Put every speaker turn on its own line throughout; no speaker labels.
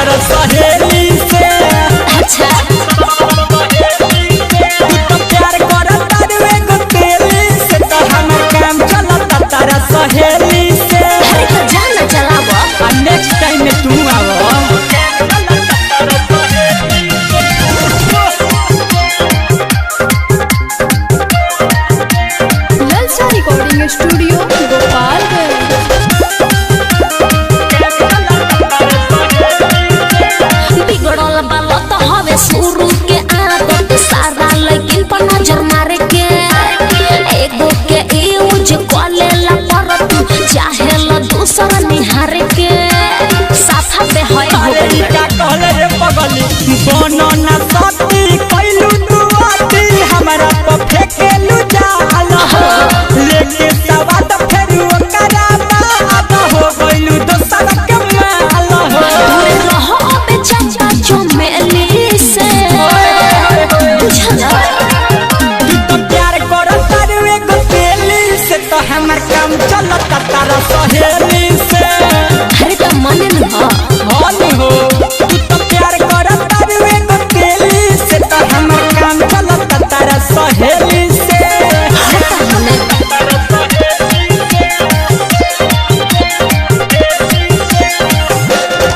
तारा सहेली से।
अच्छा
तू तो प्यार करत तारू एगो तेली से तो हमर काम चलता तारा सहेली से।
अरे तो जाना चलाबो
नेक्स्ट टाइम में तू आवो।
ललचा रिकॉर्डिंग स्टूडियो गोपालगंज। बिगड़ल बाला तो हवे शुरू के आदत सारा लेकिन पर नजर मारे के एगो के यूज कलेला पर तू चाहेला दूसरा निहारे के साथा पे है हो गई।
का कहले रे पगली बनो ना सती कैलू तू आती हमरा पे फेकेलू जाल हो लेके सवाद फेर ओकरा बाद हो गइलू दोसर के माल हो।
दूर रहो बे चंदा चमेली से बुझला।
तू तो प्यार करत तारू एगो तेली से तो हमर काम चलता तारा सहेली से।
अरे तो मन न
हाल हो तू तो प्यार करत तारू एगो तेली से तो हमर काम चलता तारा सहेली से।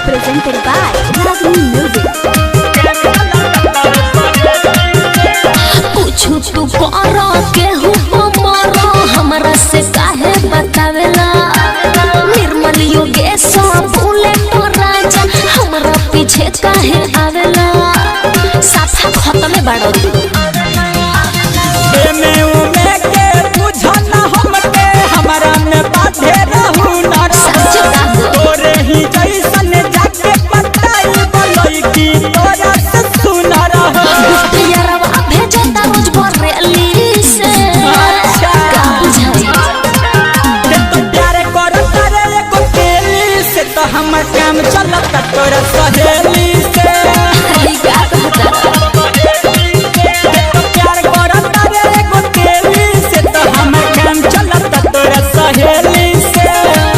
presented by Ragni Music। पूछू तू करो केहू मरो हमरा से काहे बतावेला निर्मल योगेश भूले तो राजा हमरा पीछे काहे आवेला साथा खत्म बाड़ो तू।
एमे उमे के बुझन हमके हमरा में बाधे रहू ना
सच बात।
तोरे ही जैसन जाके पताई बोलई की तोरा से सुना रह।
यारवा भेजता रोज बरेली से
अच्छा।
का बुझाई।
ते तो प्यार करत रे एगो तेली से तो हमर काम चलता तोरा सहेली से।
अरे का कहता
ते तो प्यार करत रे एगो तेली से तो हमर काम चलता तोरा सहेली से।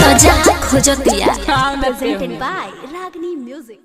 तो जा खोजतिया।
हाँ, मैं
presented by Ragni Music।